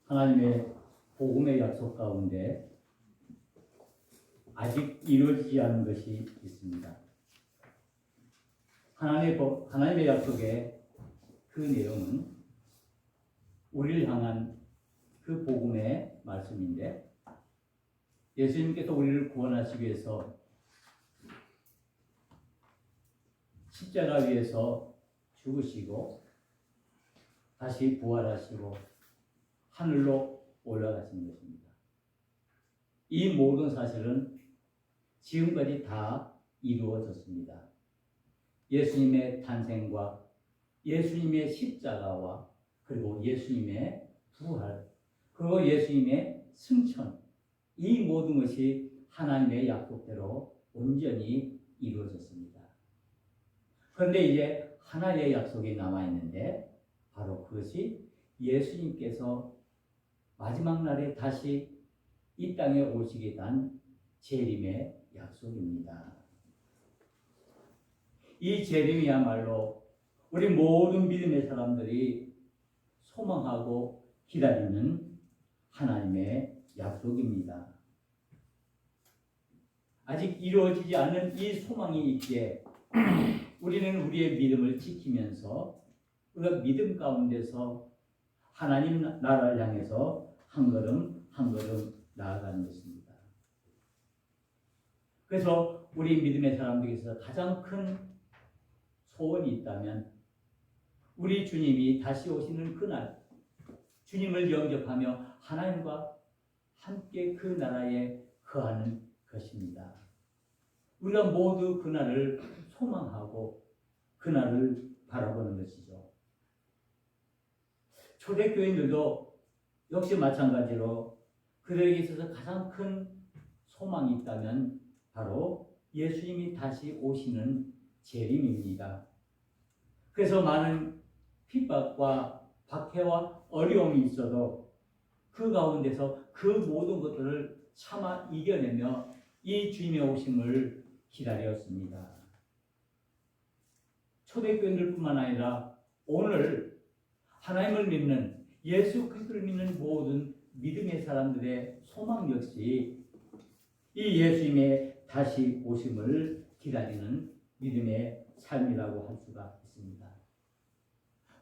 하나님의 복음의 약속 가운데 아직 이루어지지 않은 것이 있습니다. 하나님의 약속의 그 내용은 우리를 향한 그 복음의 말씀인데, 예수님께서 우리를 구원하시기 위해서 십자가 위에서 죽으시고 다시 부활하시고 하늘로 올라가신 것입니다. 이 모든 사실은 지금까지 다 이루어졌습니다. 예수님의 탄생과 예수님의 십자가와 그리고 예수님의 부활, 그리고 예수님의 승천, 이 모든 것이 하나님의 약속대로 온전히 이루어졌습니다. 그런데 이제 하나의 약속이 남아있는데, 바로 그것이 예수님께서 마지막 날에 다시 이 땅에 오시게 된 재림의 약속입니다. 이 재림이야말로 우리 모든 믿음의 사람들이 소망하고 기다리는 하나님의 약속입니다. 아직 이루어지지 않은 이 소망이 있기에 우리는 우리의 믿음을 지키면서 우리가 믿음 가운데서 하나님 나라를 향해서 한 걸음 한 걸음 나아가는 것입니다. 그래서 우리 믿음의 사람들에게서 가장 큰 소원이 있다면, 우리 주님이 다시 오시는 그날 주님을 영접하며 하나님과 함께 그 나라에 거하는 것입니다. 우리가 모두 그날을 소망하고 그날을 바라보는 것이죠. 초대교인들도 역시 마찬가지로 그들에게 있어서 가장 큰 소망이 있다면 바로 예수님이 다시 오시는 재림입니다. 그래서 많은 핍박과 박해와 어려움이 있어도 그 가운데서 그 모든 것들을 참아 이겨내며 이 주님의 오심을 기다렸습니다. 초대교인들뿐만 아니라 오늘 하나님을 믿는, 예수 그리스도를 믿는 모든 믿음의 사람들의 소망 역시 이 예수님의 다시 오심을 기다리는 믿음의 삶이라고 할 수가 있습니다.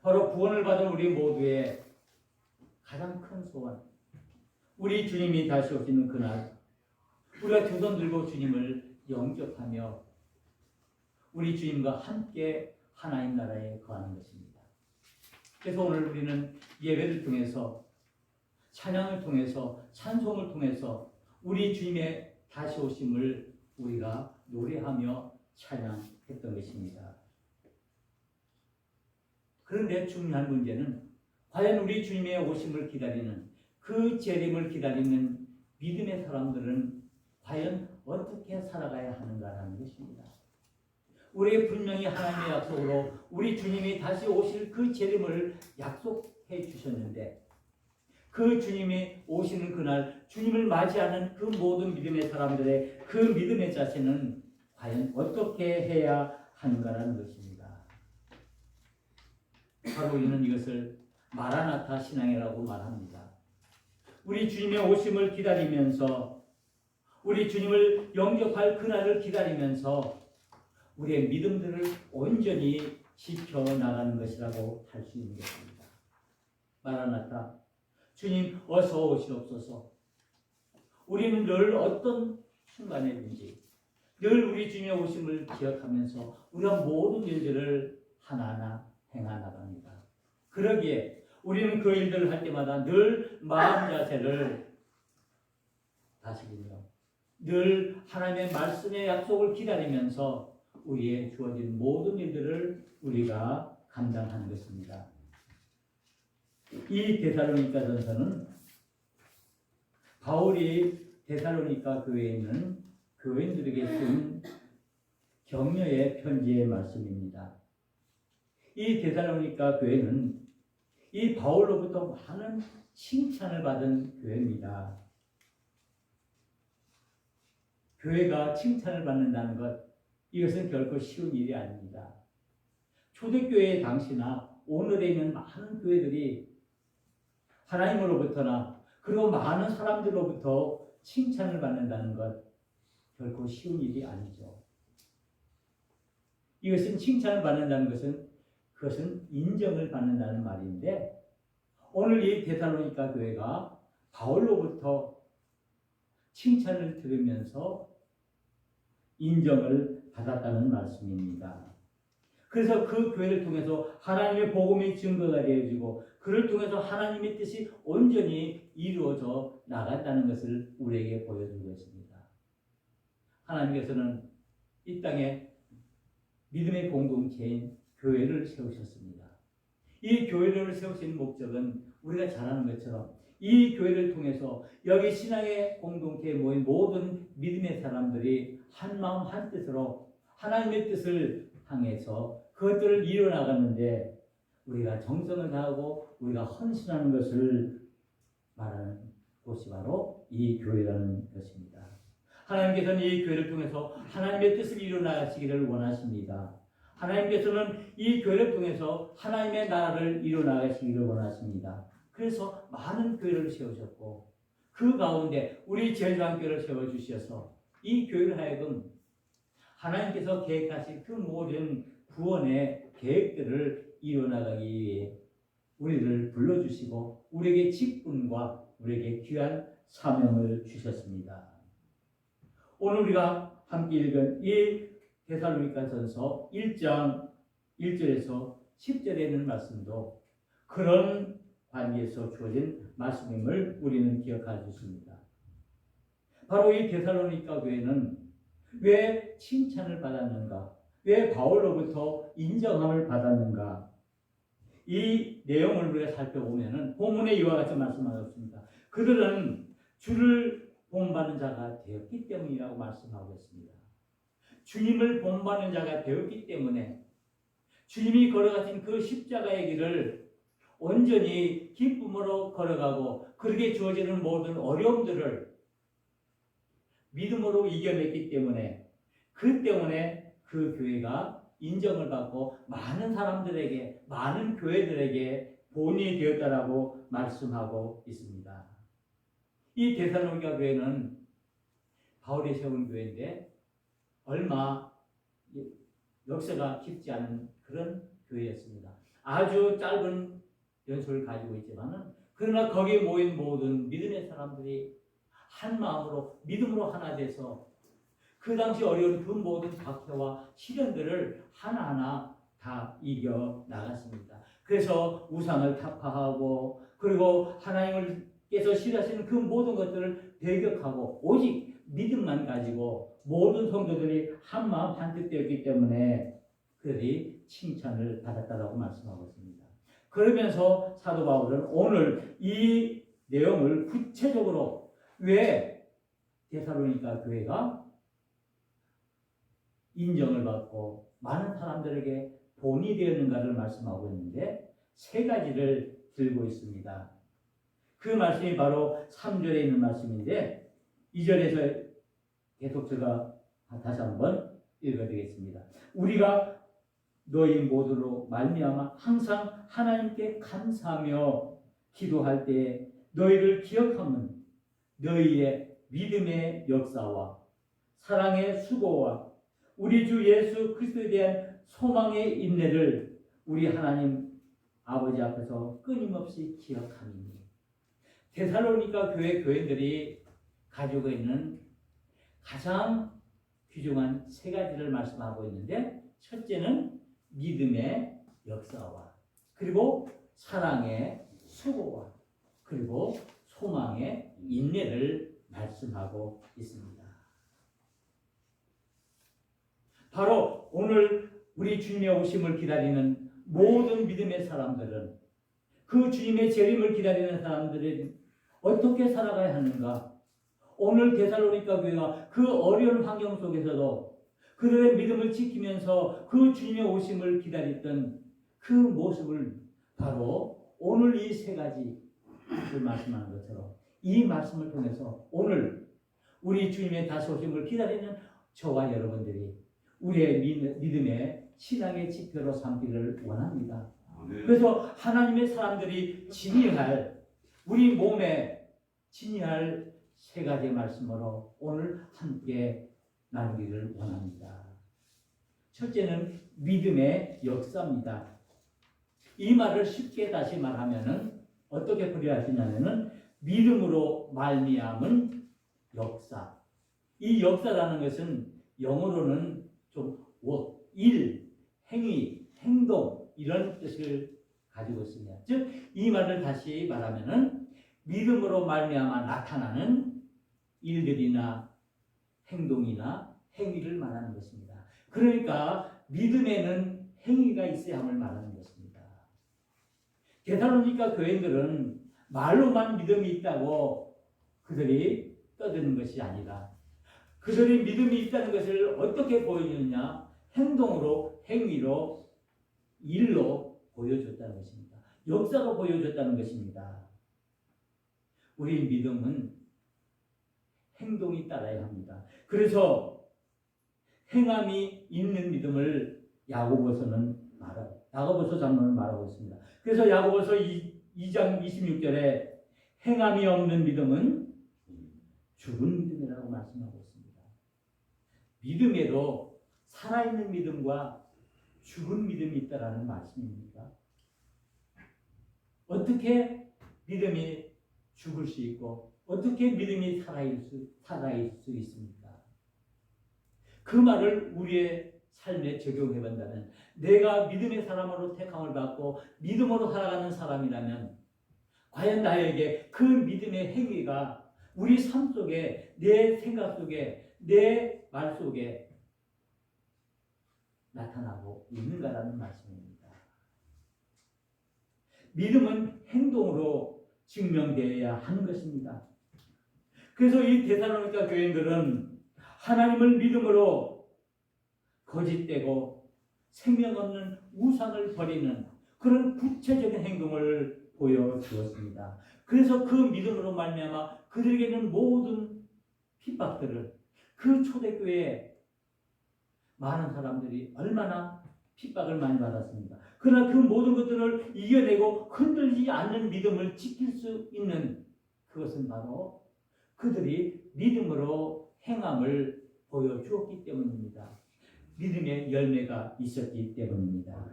바로 구원을 받은 우리 모두의 가장 큰 소원, 우리 주님이 다시 오시는 그날 우리가 두 손 들고 주님을 영접하며 우리 주님과 함께 하나님 나라에 거하는 것입니다. 그래서 오늘 우리는 예배를 통해서, 찬양을 통해서, 찬송을 통해서 우리 주님의 다시 오심을 우리가 노래하며 찬양했던 것입니다. 그런데 중요한 문제는 과연 우리 주님의 오심을 기다리는, 그 재림을 기다리는 믿음의 사람들은 과연 어떻게 살아가야 하는가라는 것입니다. 우리 분명히 하나님의 약속으로 우리 주님이 다시 오실 그 재림을 약속해 주셨는데, 그 주님이 오시는 그날 주님을 맞이하는 그 모든 믿음의 사람들의 그 믿음의 자세는 과연 어떻게 해야 하는가라는 것입니다. 바로 우리는 이것을 마라나타 신앙이라고 말합니다. 우리 주님의 오심을 기다리면서, 우리 주님을 영접할 그날을 기다리면서 우리의 믿음들을 온전히 지켜나가는 것이라고 할 수 있는 것입니다. 마라나타, 주님 어서 오시옵소서. 우리는 늘 어떤 순간에든지 늘 우리 주님의 오심을 기억하면서 우리가 모든 일들을 하나하나 행하나갑니다. 그러기에 우리는 그 일들을 할 때마다 늘 마음 자세를 다스리며 늘 하나님의 말씀의 약속을 기다리면서 우리의 주어진 모든 일들을 우리가 감당하는 것입니다. 이 데살로니가전서는 바울이 데살로니가 교회에 있는 교인들에게 쓴 격려의 편지의 말씀입니다. 이 데살로니가 교회는 이 바울로부터 많은 칭찬을 받은 교회입니다. 교회가 칭찬을 받는다는 것, 이것은 결코 쉬운 일이 아닙니다. 초대교회 당시나 오늘에 있는 많은 교회들이 하나님으로부터나 그리고 많은 사람들로부터 칭찬을 받는다는 것 결코 쉬운 일이 아니죠. 이것은 칭찬을 받는다는 것은 그것은 인정을 받는다는 말인데 오늘 이 데살로니가 교회가 바울로부터 칭찬을 들으면서 인정을 받았다는 말씀입니다. 그래서 그 교회를 통해서 하나님의 복음이 증거가 되어지고 그를 통해서 하나님의 뜻이 온전히 이루어져 나간다는 것을 우리에게 보여주고 있습니다. 하나님께서는 이 땅에 믿음의 공동체인 교회를 세우셨습니다. 이 교회를 세우신 목적은 우리가 잘 아는 것처럼 이 교회를 통해서 여기 신앙의 공동체에 모인 모든 믿음의 사람들이 한 마음 한 뜻으로 하나님의 뜻을 향해서 그것들을 이뤄나가는데 우리가 정성을 다하고 우리가 헌신하는 것을 말하는 곳이 바로 이 교회라는 것입니다. 하나님께서는 이 교회를 통해서 하나님의 뜻을 이뤄나가시기를 원하십니다. 하나님께서는 이 교회를 통해서 하나님의 나라를 이뤄나가시기를 원하십니다. 그래서 많은 교회를 세우셨고 그 가운데 우리 제일교회를 세워주셔서 이 교회를 하여금 하나님께서 계획하신 그 모든 구원의 계획들을 이뤄나가기 위해 우리를 불러주시고 우리에게 직분과 우리에게 귀한 사명을 주셨습니다. 오늘 우리가 함께 읽은 이 데살로니가전서 1장 1절에서 10절에 있는 말씀도 그런 관계에서 주어진 말씀임을 우리는 기억할 수 있습니다. 바로 이 데살로니가 교회는 왜 칭찬을 받았는가? 왜 바울로부터 인정함을 받았는가? 이 내용을 우리가 살펴보면 본문에 이와 같이 말씀하고 있습니다. 그들은 주를 본받는 자가 되었기 때문이라고 말씀하고 있습니다. 주님을 본받는 자가 되었기 때문에 주님이 걸어가신 그 십자가의 길을 온전히 기쁨으로 걸어가고 그렇게 주어지는 모든 어려움들을 믿음으로 이겨냈기 때문에 그 때문에 그 교회가 인정을 받고 많은 사람들에게 많은 교회들에게 본이 되었다라고 말씀하고 있습니다. 이 데살로니가 교회는 바울이 세운 교회인데 얼마 역사가 깊지 않은 그런 교회였습니다. 아주 짧은 연수를 가지고 있지만은 그러나 거기에 모인 모든 믿음의 사람들이 한 마음으로 믿음으로 하나 돼서 그 당시 어려운 그 모든 박해와 시련들을 하나하나 다 이겨 나갔습니다. 그래서 우상을 타파하고 그리고 하나님께서 싫어하시는 그 모든 것들을 배격하고 오직 믿음만 가지고 모든 성도들이 한 마음 한뜻 되었기 때문에 그들이 칭찬을 받았다라고 말씀하고 있습니다. 그러면서 사도 바울은 오늘 이 내용을 구체적으로 왜 데살로니가 교회가 인정을 받고 많은 사람들에게 본이 되었는가를 말씀하고 있는데 세 가지를 들고 있습니다. 그 말씀이 바로 3절에 있는 말씀인데 2절에서 계속 제가 다시 한번 읽어드리겠습니다. 우리가 너희 모두로 말미암아 항상 하나님께 감사하며 기도할 때 너희를 기억하면 너희의 믿음의 역사와 사랑의 수고와 우리 주 예수 그리스도에 대한 소망의 인내를 우리 하나님 아버지 앞에서 끊임없이 기억하니 데살로니가 교회 교인들이 가지고 있는 가장 귀중한 세 가지를 말씀하고 있는데 첫째는 믿음의 역사와 그리고 사랑의 수고와 그리고 소망의 인내를 말씀하고 있습니다. 바로 오늘 우리 주님의 오심을 기다리는 모든 믿음의 사람들은 그 주님의 재림을 기다리는 사람들은 어떻게 살아가야 하는가? 오늘 데살로니가 교회가 그 어려운 환경 속에서도 그들의 믿음을 지키면서 그 주님의 오심을 기다렸던 그 모습을 바로 오늘 이 세 가지를 말씀하는 것처럼 이 말씀을 통해서 오늘 우리 주님의 다시 오심을 기다리는 저와 여러분들이 우리의 믿음의 신앙의 지표로 삼기를 원합니다. 그래서 하나님의 사람들이 지니할 우리 몸에 지니할 세 가지 말씀으로 오늘 함께 나누기를 원합니다. 첫째는 믿음의 역사입니다. 이 말을 쉽게 다시 말하면은 어떻게 풀이하시냐면은 믿음으로 말미암은 역사. 이 역사라는 것은 영어로는 좀 일, 행위, 행동 이런 뜻을 가지고 있습니다. 즉 이 말을 다시 말하면은 믿음으로 말미암아 나타나는 일들이나 행동이나 행위를 말하는 것입니다. 그러니까 믿음에는 행위가 있어야 함을 말하는 것입니다. 데살로니가 교인들은 말로만 믿음이 있다고 그들이 떠드는 것이 아니라 그들이 믿음이 있다는 것을 어떻게 보여주느냐? 행동으로, 행위로, 일로 보여줬다는 것입니다. 역사로 보여줬다는 것입니다. 우리 믿음은 행동이 따라야 합니다. 그래서 행함이 있는 믿음을 야고보서는 야고보서 장로는 말하고 있습니다. 그래서 야고보서 2장 26절에 행함이 없는 믿음은 죽은 믿음이라고 말씀하고 있습니다. 믿음에도 살아있는 믿음과 죽은 믿음이 있다라는 말씀입니까? 어떻게 믿음이 죽을 수 있고 어떻게 믿음이 살아있을 수 있습니까? 그 말을 우리의 삶에 적용해 본다면 내가 믿음의 사람으로 택함을 받고 믿음으로 살아가는 사람이라면 과연 나에게 그 믿음의 행위가 우리 삶 속에 내 생각 속에 내 말 속에 나타나고 있는가라는 말씀입니다. 믿음은 행동으로 증명되어야 하는 것입니다. 그래서 이 데살로니가 교인들은 하나님을 믿음으로 거짓되고 생명 없는 우상을 버리는 그런 구체적인 행동을 보여주었습니다. 그래서 그 믿음으로 말미암아 그들에게는 모든 핍박들을 그 초대교회에 많은 사람들이 얼마나 핍박을 많이 받았습니다. 그러나 그 모든 것들을 이겨내고 흔들리지 않는 믿음을 지킬 수 있는 그것은 바로 그들이 믿음으로 행함을 보여주었기 때문입니다. 믿음의 열매가 있었기 때문입니다.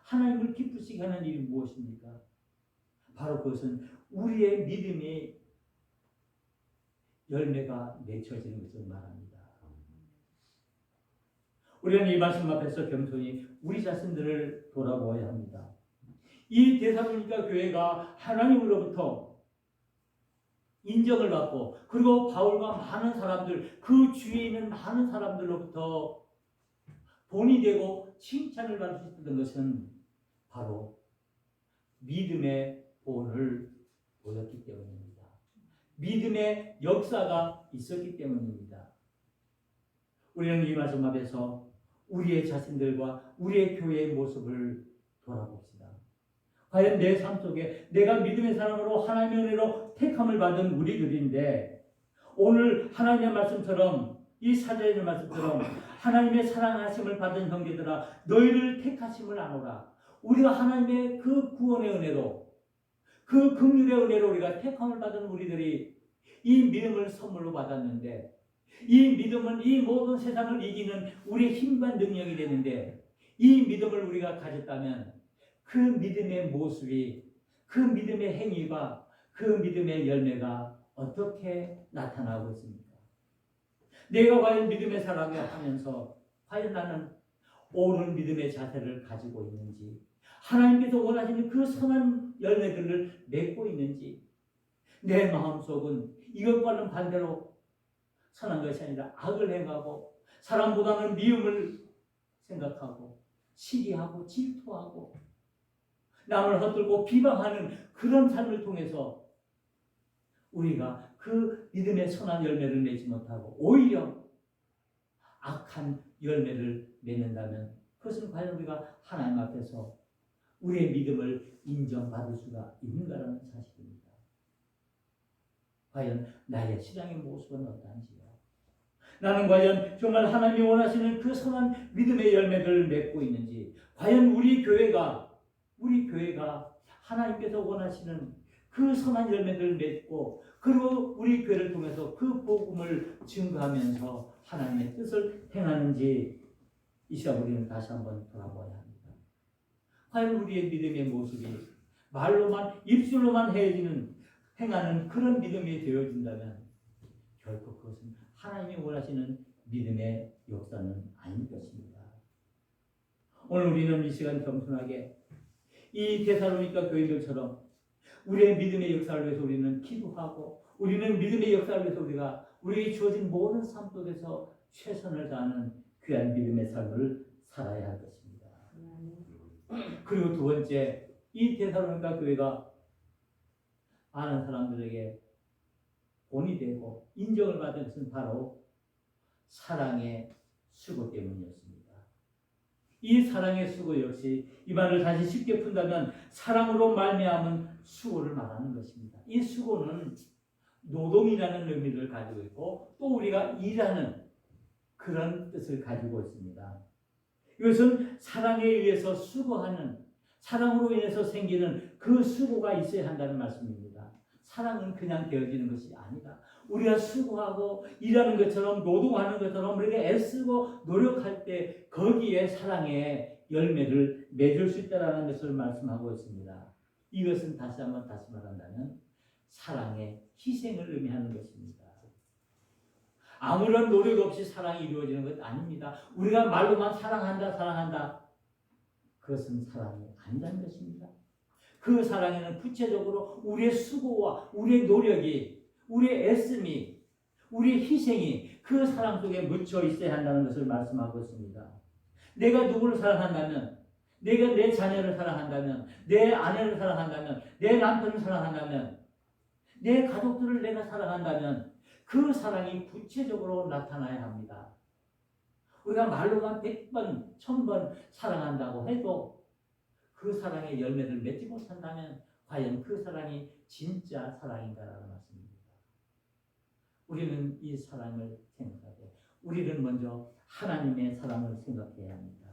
하나님을 기쁘시게 하는 일이 무엇입니까? 바로 그것은 우리의 믿음이 열매가 맺혀지는 것을 말합니다. 우리는 이 말씀 앞에서 겸손히 우리 자신들을 돌아보아야 합니다. 이 데살로니가 교회가 하나님으로부터 인정을 받고 그리고 바울과 많은 사람들 그 주위에 있는 많은 사람들로부터 본이 되고 칭찬을 받을 수 있었던 것은 바로 믿음의 본을 보였기 때문입니다. 믿음의 역사가 있었기 때문입니다. 우리는 이 말씀 앞에서 우리의 자신들과 우리의 교회의 모습을 돌아봅시다. 과연 내 삶 속에 내가 믿음의 사람으로 하나님의 은혜로 택함을 받은 우리들인데 오늘 하나님의 말씀처럼 이 사절에 있는 말씀처럼 하나님의 사랑하심을 받은 형제들아 너희를 택하심을 아노라. 우리가 하나님의 그 구원의 은혜로 그 긍휼의 은혜로 우리가 택함을 받은 우리들이 이 믿음을 선물로 받았는데 이 믿음은 이 모든 세상을 이기는 우리의 힘과 능력이 되는데 이 믿음을 우리가 가졌다면 그 믿음의 모습이 그 믿음의 행위가 그 믿음의 열매가 어떻게 나타나고 있습니까? 내가 과연 믿음의 사람이 하면서 과연 나는 옳은 믿음의 자세를 가지고 있는지 하나님께서 원하시는 그 선한 열매들을 맺고 있는지 내 마음속은 이것과는 반대로 선한 것이 아니라 악을 행하고 사람보다는 미움을 생각하고 시기하고 질투하고 남을 헛들고 비방하는 그런 삶을 통해서 우리가 그 믿음의 선한 열매를 맺지 못하고 오히려 악한 열매를 맺는다면 그것은 과연 우리가 하나님 앞에서 우리의 믿음을 인정받을 수가 있는가라는 사실입니다. 과연 나의 신앙의 모습은 어떠한지요? 나는 과연 정말 하나님이 원하시는 그 선한 믿음의 열매를 맺고 있는지 과연 우리 교회가 하나님께서 원하시는 그 선한 열매들을 맺고 그리고 우리 교회를 통해서 그 복음을 증거하면서 하나님의 뜻을 행하는지 이 시간 우리는 다시 한번 돌아보아야 합니다. 과연 우리의 믿음의 모습이 말로만 입술로만 행하는 그런 믿음이 되어진다면 결코 그것은 하나님이 원하시는 믿음의 역사는 아닌 것입니다. 오늘 우리는 이 시간 겸손하게 이 데살로니가 교인들처럼 우리의 믿음의 역사를 위해서 우리는 기도하고 우리는 믿음의 역사를 위해서 우리가 우리에게 주어진 모든 삶 속에서 최선을 다하는 귀한 믿음의 삶을 살아야 할 것입니다. 그리고 두 번째, 이 데살로니가 교회가 많은 사람들에게 본이 되고 인정을 받은 것은 바로 사랑의 수고 때문이었습니다. 이 사랑의 수고 역시 이 말을 다시 쉽게 푼다면 사랑으로 말미암은 수고를 말하는 것입니다. 이 수고는 노동이라는 의미를 가지고 있고 또 우리가 일하는 그런 뜻을 가지고 있습니다. 이것은 사랑에 의해서 수고하는, 사랑으로 인해서 생기는 그 수고가 있어야 한다는 말씀입니다. 사랑은 그냥 되어지는 것이 아니다. 우리가 수고하고 일하는 것처럼 노동하는 것처럼 우리가 애쓰고 노력할 때 거기에 사랑의 열매를 맺을 수 있다는 것을 말씀하고 있습니다. 이것은 다시 말한다면 사랑의 희생을 의미하는 것입니다. 아무런 노력 없이 사랑이 이루어지는 것 아닙니다. 우리가 말로만 사랑한다 그것은 사랑이 아니라는 것입니다. 그 사랑에는 구체적으로 우리의 수고와 우리의 노력이, 우리의 애씀이, 우리의 희생이 그 사랑 속에 묻혀 있어야 한다는 것을 말씀하고 있습니다. 내가 누구를 사랑한다면, 내가 내 자녀를 사랑한다면, 내 아내를 사랑한다면, 내 남편을 사랑한다면, 내 가족들을 내가 사랑한다면 그 사랑이 구체적으로 나타나야 합니다. 우리가 말로만 100번, 1000번 사랑한다고 해도 그 사랑의 열매를 맺지 못한다면 과연 그 사랑이 진짜 사랑인가라는 말씀입니다. 우리는 이 사랑을 생각하되 우리는 먼저 하나님의 사랑을 생각해야 합니다.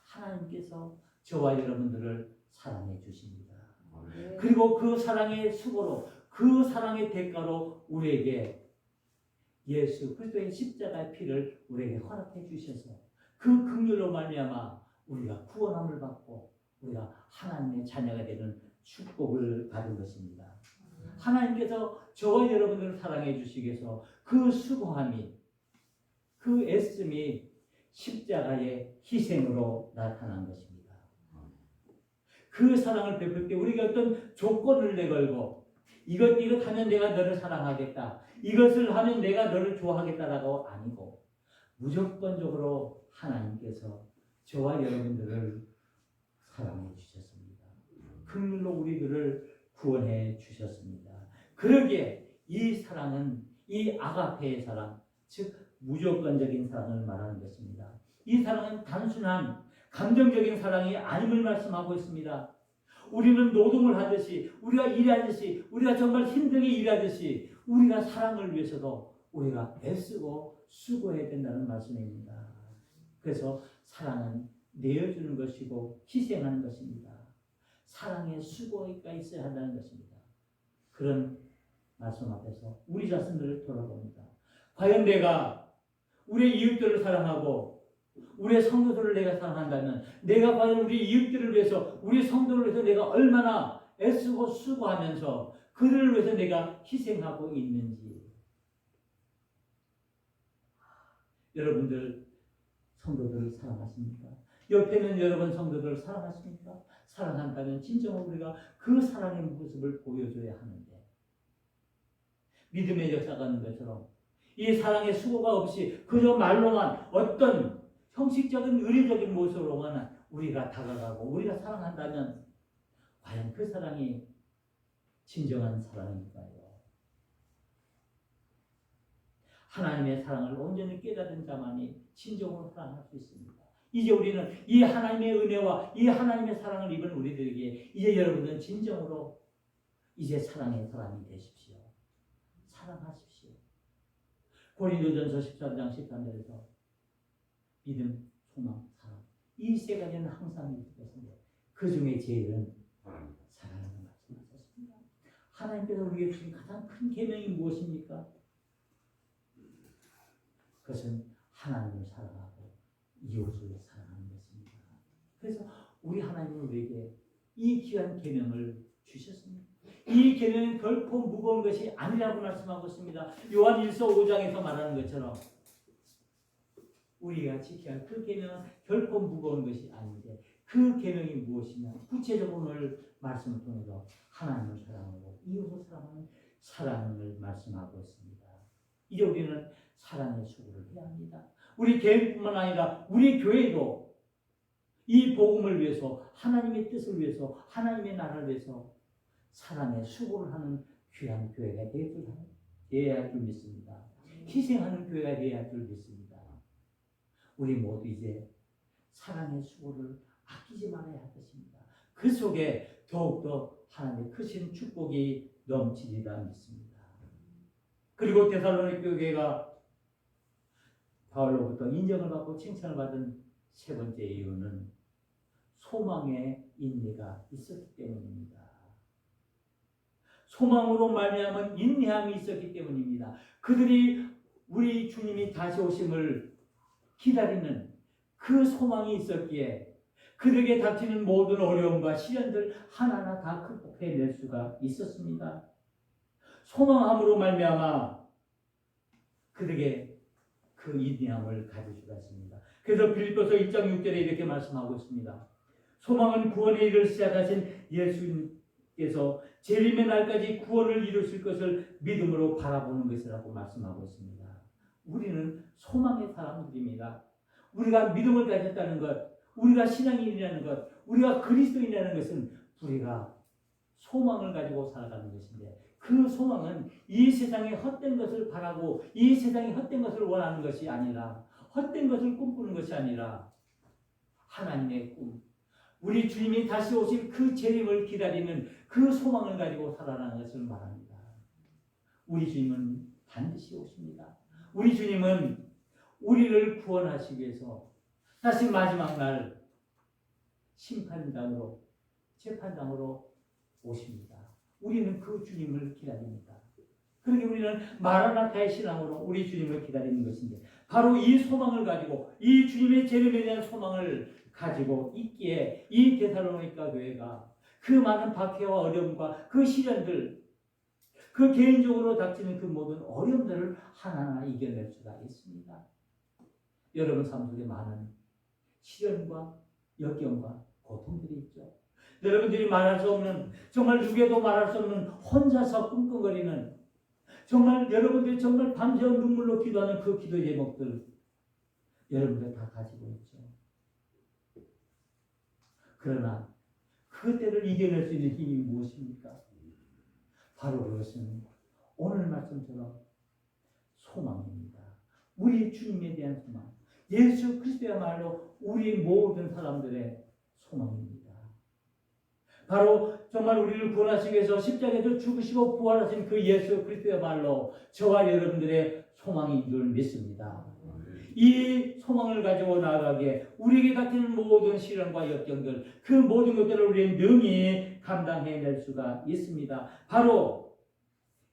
하나님께서 저와 여러분들을 사랑해 주십니다. 그리고 그 사랑의 수고로, 그 사랑의 대가로 우리에게 예수 그리스도의 십자가의 피를 우리에게 허락해 주셔서 그 긍휼로 말미암아 우리가 구원함을 받고 우리가 하나님의 자녀가 되는 축복을 받은 것입니다. 하나님께서 저와 여러분들을 사랑해 주시기 위해서 그 수고함이, 그 애씀이 십자가의 희생으로 나타난 것입니다. 그 사랑을 베풀 때 우리가 어떤 조건을 내걸고 이것 하면 내가 너를 사랑하겠다, 이것을 하면 내가 너를 좋아하겠다라고 아니고 무조건적으로 하나님께서 저와 여러분들을 사랑해 주셨습니다. 긍휼로 우리들을 구원해 주셨습니다. 그러기에 이 사랑은 이 아가페의 사랑, 즉 무조건적인 사랑을 말하는 것입니다. 이 사랑은 단순한 감정적인 사랑이 아님을 말씀하고 있습니다. 우리는 노동을 하듯이, 우리가 일하듯이, 우리가 정말 힘들게 일하듯이 우리가 사랑을 위해서도 우리가 애쓰고 수고해야 된다는 말씀입니다. 그래서 사랑은 내어주는 것이고 희생하는 것입니다. 사랑의 수고가 있어야 한다는 것입니다. 그런 말씀 앞에서 우리 자신들을 돌아봅니다. 과연 내가 우리의 이웃들을 사랑하고 우리의 성도들을 내가 사랑한다면 내가 과연 우리 이웃들을 위해서, 우리 성도를 위해서 내가 얼마나 애쓰고 수고하면서 그들을 위해서 내가 희생하고 있는지. 여러분들 성도들을 사랑하십니까? 옆에 있는 여러분 성도들을 사랑하십니까? 사랑한다면 진정으로 우리가 그 사랑의 모습을 보여줘야 하는데 믿음의 역사가 있는 것처럼 이 사랑의 수고가 없이 그저 말로만 어떤 형식적인 의례적인 모습으로만 우리가 다가가고 우리가 사랑한다면 과연 그 사랑이 진정한 사랑일까요? 하나님의 사랑을 온전히 깨달은 자만이 진정으로 사랑할 수 있습니다. 이제 우리는 이 하나님의 은혜와 이 하나님의 사랑을 입은 우리들에게 이제 여러분은 진정으로 이제 사랑의 사람이 되십시오. 사랑하십시오. 고린도전서 13장 13절에서 믿음, 소망, 사랑 이 세 가지는 항상 있겠습니다. 그 중에 제일은 사랑하는 말씀하셨습니다. 하나님께서 우리에게 주신 가장 큰 계명이 무엇입니까? 그것은 하나님을 사랑하고 이웃을 사랑하는 것입니다. 그래서 우리 하나님은 우리에게 이 귀한 계명을 주셨습니다. 이 계명은 결코 무거운 것이 아니라고 말씀하고 있습니다. 요한 1서 5장에서 말하는 것처럼 우리가 지켜야 할 그 계명은 결코 무거운 것이 아닌데 그 계명이 무엇이냐? 구체적으로 오늘 말씀을 통해서 하나님을 사랑하고 이웃을 사랑하는 사랑을 말씀하고 있습니다. 이제 우리는 사랑의 수고를 해야 합니다. 우리 개인뿐만 아니라 우리 교회도 이 복음을 위해서 하나님의 뜻을 위해서 하나님의 나라를 위해서 사랑의 수고를 하는 귀한 교회가 되어야 할 줄 믿습니다. 희생하는 교회가 되어야 할 줄 믿습니다. 우리 모두 이제 사랑의 수고를 아끼지 말아야 할 것입니다. 그 속에 더욱더 하나님의 크신 축복이 넘치리라 믿습니다. 그리고 데살로니가 교회가 바울로부터 인정을 받고 칭찬을 받은 세 번째 이유는 소망의 인내가 있었기 때문입니다. 소망으로 말미암은 인내함이 있었기 때문입니다. 그들이 우리 주님이 다시 오심을 기다리는 그 소망이 있었기에 그들에게 닥치는 모든 어려움과 시련들 하나하나 다 극복해낼 수가 있었습니다. 소망함으로 말미암아 그들에게 그 인내함을 가질 수가 있습니다. 그래서 빌립보서 1장 6절에 이렇게 말씀하고 있습니다. 소망은 구원의 일을 시작하신 예수님께서 재림의 날까지 구원을 이루실 것을 믿음으로 바라보는 것이라고 말씀하고 있습니다. 우리는 소망의 사람들입니다. 우리가 믿음을 가졌다는 것, 우리가 신앙인이라는 것, 우리가 그리스도인이라는 것은 우리가 소망을 가지고 살아가는 것인데 그 소망은 이 세상의 헛된 것을 바라고 이 세상의 헛된 것을 원하는 것이 아니라 헛된 것을 꿈꾸는 것이 아니라 하나님의 꿈, 우리 주님이 다시 오실 그 재림을 기다리는 그 소망을 가지고 살아가는 것을 말합니다. 우리 주님은 반드시 오십니다. 우리 주님은 우리를 구원하시기 위해서 다시 마지막 날 심판장으로 재판장으로 오십니다. 우리는 그 주님을 기다립니다. 그러니 우리는 마라나타의 신앙으로 우리 주님을 기다리는 것인데 바로 이 소망을 가지고 이 주님의 재림에 대한 소망을 가지고 있기에 이 데살로니가 교회가 그 많은 박해와 어려움과 그 시련들 그 개인적으로 닥치는 그 모든 어려움들을 하나하나 이겨낼 수가 있습니다. 여러분 삶 속에 많은 시련과 역경과 고통들이 있죠. 여러분들이 말할 수 없는 정말 누구에도 말할 수 없는 혼자서 끙끙거리는 정말 여러분들이 정말 밤새워 눈물로 기도하는 그 기도 제목들 여러분들 다 가지고 있죠. 그러나 그때를 이겨낼 수 있는 힘이 무엇입니까? 바로 그것은 오늘 말씀처럼 소망입니다. 우리 주님에 대한 소망, 예수 그리스도야말로 우리 모든 사람들의 소망입니다. 바로 정말 우리를 구원하시기 위해서 십자가에서 죽으시고 부활하신 그 예수 그리스도야말로 저와 여러분들의 소망인 줄 믿습니다. 이 소망을 가지고 나아가기에 우리에게 닥치는 모든 시련과 역경들 그 모든 것들을 우리는 능히 감당해낼 수가 있습니다. 바로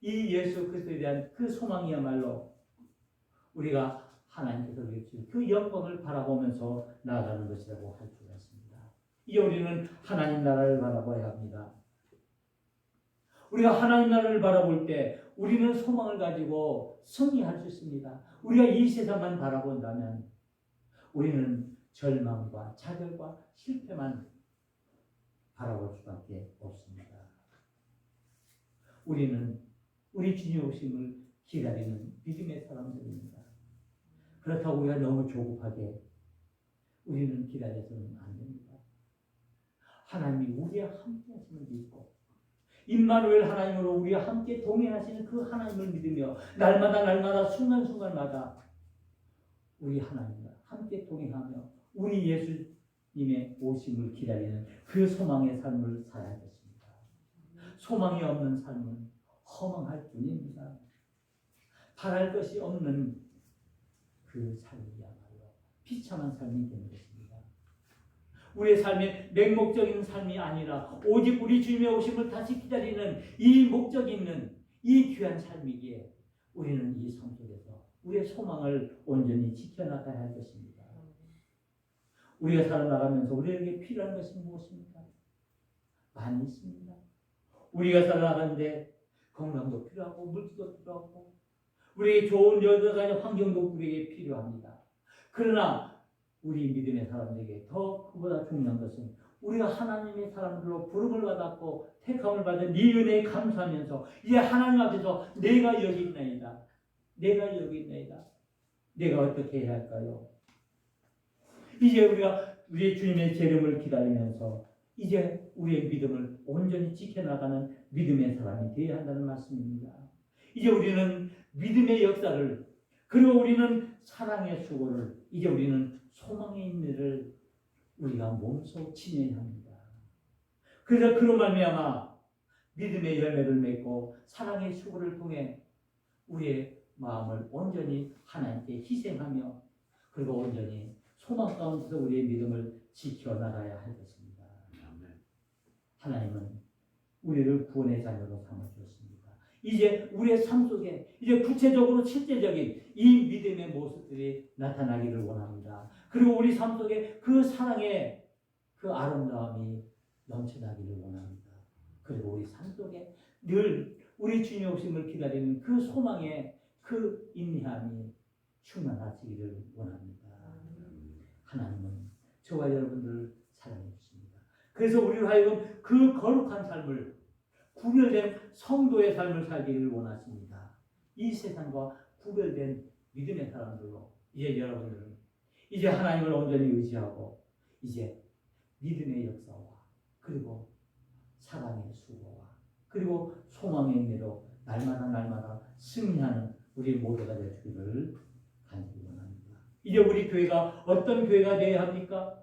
이 예수 그리스도에 대한 그 소망이야말로 우리가 하나님께서 주신 그 영광을 바라보면서 나아가는 것이라고 할 수가 있습니다. 이제 우리는 하나님 나라를 바라봐야 합니다. 우리가 하나님 나라를 바라볼 때 우리는 소망을 가지고 승리할 수 있습니다. 우리가 이 세상만 바라본다면 우리는 절망과 좌절과 실패만 바라볼 수밖에 없습니다. 우리는 우리 주님 오심을 기다리는 믿음의 사람들입니다. 그렇다고 우리가 너무 조급하게 우리는 기다려서는 안 됩니다. 하나님이 우리와 함께 하심을 믿고 임마누엘 하나님으로 우리와 함께 동행하시는 그 하나님을 믿으며 날마다 순간순간마다 우리 하나님과 함께 동행하며 우리 예수님의 오심을 기다리는 그 소망의 삶을 살아야겠습니다. 소망이 없는 삶은 허망할 뿐입니다. 바랄 것이 없는 그 삶이야말로 비참한 삶이 되는 것입니다. 우리의 삶의 맹목적인 삶이 아니라 오직 우리 주님의 오심을 다시 기다리는 이 목적이 있는 이 귀한 삶이기에 우리는 이 삶 속에서 우리의 소망을 온전히 지켜나가야 할 것입니다. 우리가 살아나가면서 우리에게 필요한 것이 무엇입니까? 많이 있습니다. 우리가 살아나가는데 건강도 필요하고 물질도 필요하고 우리에게 좋은 여러 가지 환경도 우리에게 필요합니다. 그러나 우리 믿음의 사람들에게 더 그보다 중요한 것은 우리가 하나님의 사람들로 부름을 받았고 택함을 받은 이 은혜에 감사하면서 이제 하나님 앞에서 내가 여기 있나이다. 내가 여기 있나이다. 내가 어떻게 해야 할까요? 이제 우리가 우리의 주님의 재림을 기다리면서 이제 우리의 믿음을 온전히 지켜나가는 믿음의 사람이 되어야 한다는 말씀입니다. 이제 우리는 믿음의 역사를 그리고 우리는 사랑의 수고를 이제 우리는 소망의 인내를 우리가 몸소 지내야 합니다. 그래서 그로 말미암아 믿음의 열매를 맺고 사랑의 수고를 통해 우리의 마음을 온전히 하나님께 희생하며 그리고 온전히 소망 가운데서 우리의 믿음을 지켜나가야 할 것입니다. 하나님은 우리를 구원의 자녀로 삼아주셨습니다. 이제 우리의 삶 속에 이제 구체적으로 실제적인 이 믿음의 모습들이 나타나기를 원합니다. 그리고 우리 삶 속에 그 사랑의 그 아름다움이 넘쳐나기를 원합니다. 그리고 우리 삶 속에 늘 우리 주님의 오심을 기다리는 그 소망의 그 인내함이 충만하시기를 원합니다. 하나님은 저와 여러분들을 사랑해 주십니다. 그래서 우리로 하여금 그 거룩한 삶을 구별된 성도의 삶을 살기를 원하십니다. 이 세상과 구별된 믿음의 사람들로 이제 여러분들은 이제 하나님을 온전히 의지하고 이제 믿음의 역사와 그리고 사랑의 수고와 그리고 소망의 인내로 날마다 승리하는 우리 모두가 되시기를 간절히 원합니다. 이제 우리 교회가 어떤 교회가 되어야 합니까?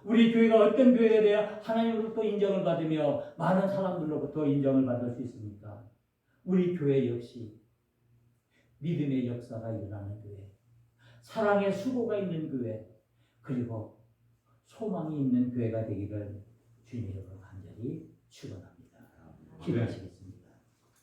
우리 교회가 어떤 교회가 되어야 하나님으로부터 인정을 받으며 많은 사람들로부터 인정을 받을 수 있습니까? 우리 교회 역시 믿음의 역사가 일어나는 교회, 사랑의 수고가 있는 교회, 그리고 소망이 있는 교회가 되기를 주님의 이름으로 간절히 축원합니다. 기도하시겠습니다.